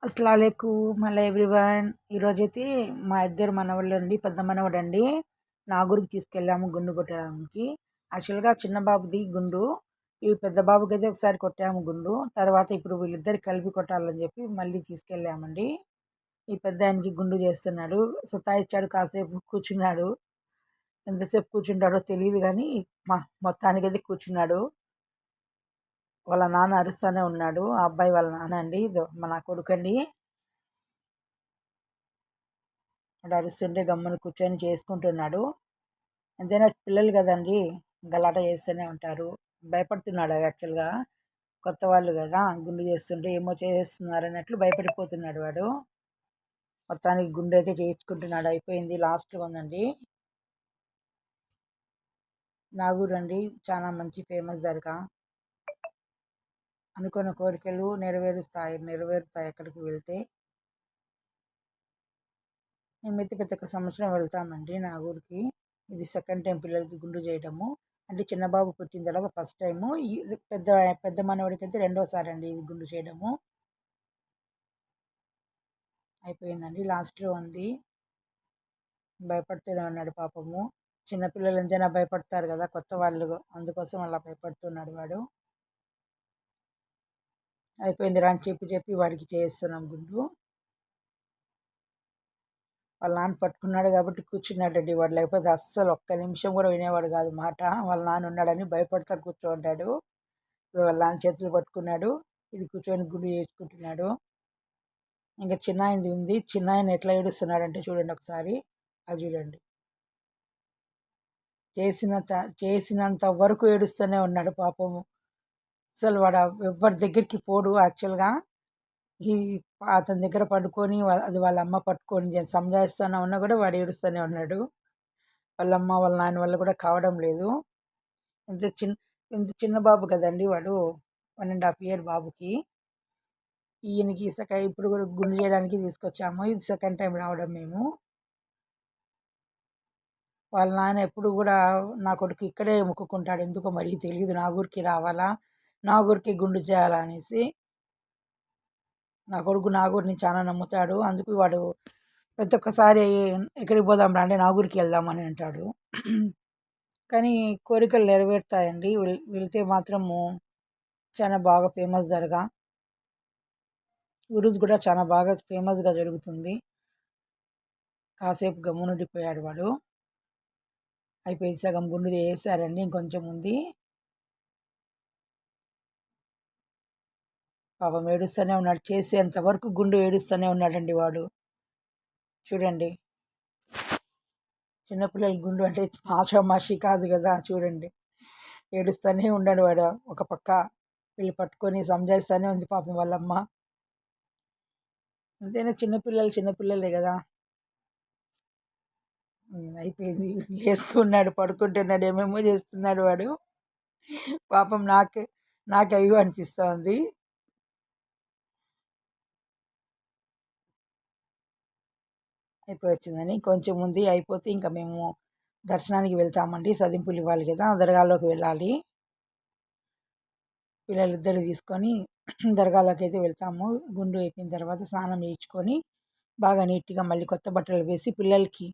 అస్సలాముఅలైకుం మళ్ళీ ఎవ్రీవన్. ఈరోజైతే మా ఇద్దరు మనవాళ్ళు అండి, పెద్ద మనవాడు అండి నాగూరికి తీసుకెళ్ళాము గుండు కొట్టడానికి. యాక్చువల్గా చిన్న బాబుది గుండు, ఈ పెద్ద బాబుకి అయితే ఒకసారి కొట్టాము గుండు. తర్వాత ఇప్పుడు వీళ్ళిద్దరు కలిపి కొట్టాలని చెప్పి మళ్ళీ తీసుకెళ్ళామండి. ఈ పెద్ద ఆయనకి గుండు చేస్తున్నాడు, సతాయిచ్చాడు, కాసేపు కూర్చున్నాడు. ఎంతసేపు కూర్చుంటాడో తెలియదు కానీ మొత్తానికైతే కూర్చున్నాడు. వాళ్ళ నాన్న అరుస్తూనే ఉన్నాడు. ఆ అబ్బాయి వాళ్ళ నాన్న అండి, మన కొడుకు అండి. వాడు అరుస్తుంటే గమ్మున కూర్చొని చేసుకుంటున్నాడు. ఎంతైనా పిల్లలు కదండి, గలాట చేస్తూనే ఉంటారు. భయపడుతున్నాడు యాక్చువల్గా, కొత్త వాళ్ళు కదా, గుండు చేస్తుంటే ఏమో చేస్తున్నారు అన్నట్లు భయపడిపోతున్నాడు వాడు. మొత్తానికి గుండు అయితే చేయించుకుంటున్నాడు. అయిపోయింది, లాస్ట్ ఉందండి. నాగూరు అండి చాలా మంచి ఫేమస్ దర్గా. అనుకున్న కోరికలు నెరవేరుతాయి అక్కడికి వెళ్తే. మేమైతే ప్రతి ఒక్క సంవత్సరం వెళ్తామండి నాగూరికి. ఇది సెకండ్ టైం పిల్లలకి గుండు చేయడము. అంటే చిన్న బాబు పుట్టిన తర్వాత ఫస్ట్ టైము, ఈ పెద్ద పెద్ద మనవడికి అయితే రెండోసారి అండి ఇది గుండు చేయడము. అయిపోయిందండి, లాస్ట్లో ఉంది. భయపడుతూనే ఉన్నాడు పాపము. చిన్నపిల్లలు ఎంతైనా భయపడతారు కదా, కొత్త వాళ్ళు, అందుకోసం అలా భయపడుతున్నాడు వాడు. అయిపోయింది రా అని చెప్పి వాడికి చేస్తున్నాం గుండు. వాళ్ళ నాన్న పట్టుకున్నాడు కాబట్టి కూర్చున్నాడండి వాడు, లేకపోతే అస్సలు ఒక్క నిమిషం కూడా వినేవాడు కాదు మాట. వాళ్ళ నాన్న ఉన్నాడని భయపడతా కూర్చోంటాడు. వాళ్ళ నాన్న చేతులు పట్టుకున్నాడు, ఇది కూర్చొని గుండు చేసుకుంటున్నాడు. ఇంకా చిన్న ఆయనది ఉంది. చిన్న ఆయన ఎట్లా ఏడుస్తున్నాడంటే చూడండి ఒకసారి, అది చూడండి. చేసినంత వరకు ఏడుస్తూనే ఉన్నాడు పాపము. అసలు వాడు ఎవరి దగ్గరికి పోడు. యాక్చువల్గా ఈ అతని దగ్గర పడుకొని అది వాళ్ళ అమ్మ పట్టుకొని సంజాయిస్తూనే ఉన్నా కూడా వాడు ఏడుస్తూనే ఉన్నాడు. వాళ్ళ అమ్మ వాళ్ళ నాన్న వల్ల కూడా కావడం లేదు. ఇంత చిన్న ఇంత చిన్న బాబు కదండి వాడు, 1.5 year బాబుకి. ఈయనకి ఇప్పుడు కూడా గుండు చేయడానికి తీసుకొచ్చాము. ఇది సెకండ్ టైం రావడం మేము. వాళ్ళ నాన్న ఎప్పుడు కూడా నా కొడుకు ఇక్కడే మొక్కుకుంటాడు, ఎందుకో మరి తెలియదు, నాగూరికి రావాలా, నాగూరికి గుండు చేయాలా అనేసి. నా కొడుకు నాగూరిని చాలా నమ్ముతాడు. అందుకు వాడు ప్రతి ఒక్కసారి ఎక్కడికి పోదాం రా అంటే నాగూరికి వెళ్దామని అంటాడు. కానీ కోరికలు నెరవేరుతాయండి, వెళ్తే మాత్రము. చాలా బాగా ఫేమస్ దర్గా. ఉరుస్ కూడా చాలా బాగా ఫేమస్గా జరుగుతుంది. కాసేపు గమ్మునుండిపోయాడు వాడు. అయిపోయి సగం గుండు వేసారండి, ఇంకొంచెం ఉంది. పాపం ఏడుస్తూనే ఉన్నాడు, చేసేంత వరకు గుండు ఏడుస్తూనే ఉన్నాడండి వాడు. చూడండి, చిన్నపిల్లల గుండు అంటే ఆషామాషి కాదు కదా. చూడండి, ఏడుస్తూనే ఉన్నాడు వాడు. ఒక పక్క వీళ్ళు పట్టుకొని సంజాయిస్తూనే ఉంది పాపం వాళ్ళమ్మ. అంతేనా, చిన్నపిల్లలే కదా. అయిపోయింది, లేస్తున్నాడు, పడుకుంటున్నాడు, ఏమేమో చేస్తున్నాడు వాడు. పాపం నాకు అయ్యో అనిపిస్తోంది. అయిపోయి వచ్చిందని కొంచెం ఉంది, అయిపోతే ఇంకా మేము దర్శనానికి వెళ్తామండి. సదింపులు ఇవ్వాలి కదా, దర్గాలోకి వెళ్ళాలి. పిల్లలిద్దరు తీసుకొని దర్గాలోకి అయితే వెళ్తాము. గుండు అయిపోయిన తర్వాత స్నానం చేయించుకొని బాగా నీట్గా మళ్ళీ కొత్త బట్టలు వేసి పిల్లలకి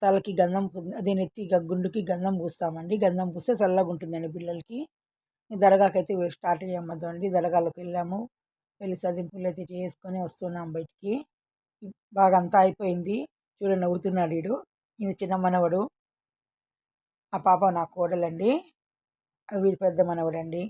తలకి గంధం, అదే నెత్తి గుండుకి గంధం పూస్తామండి. గంధం పూస్తే చల్లగా ఉంటుందండి పిల్లలకి. దర్గాకి అయితే స్టార్ట్ అయ్యామండి. దర్గాలోకి వెళ్ళాము, వెళ్ళి సదింపులు అయితే చేసుకొని వస్తున్నాం బయటికి. బాగా అంతా అయిపోయింది. చూడండి, నవ్వుతున్నాడు వీడు. ఈయన చిన్న మనవడు, ఆ పాప నా కోడలండి, వీడు పెద్ద మనవడండి.